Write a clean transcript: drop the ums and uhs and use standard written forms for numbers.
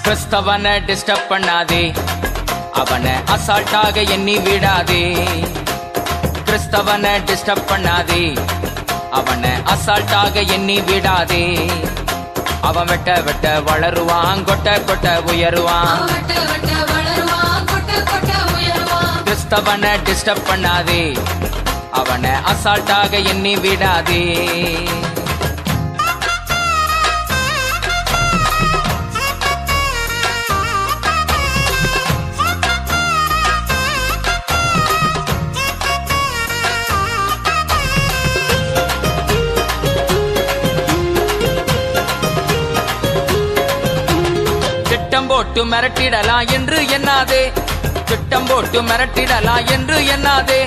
கிறிஸ்தவனை disturb பண்ணாதே, அவனை அசால்ட்டாக எண்ணி விடாதே. கிறிஸ்தவனை டிஸ்டர்ப் பண்ணாதே, அவனை அசால்ட்டாக எண்ணி விடாதே. அவன் வெட்ட வெட்ட வளருவான், கொட்ட கொட்ட உயருவான். கிறிஸ்தவனை டிஸ்டர்ப் பண்ணாதே, அவனை அசால்ட்டாக எண்ணி விடாதே. திட்டம் போட்டு மிரட்டிடலாம் என்று எண்ணாதே, திட்டம் போட்டு மிரட்டிடலாம் என்று எண்ணாதே.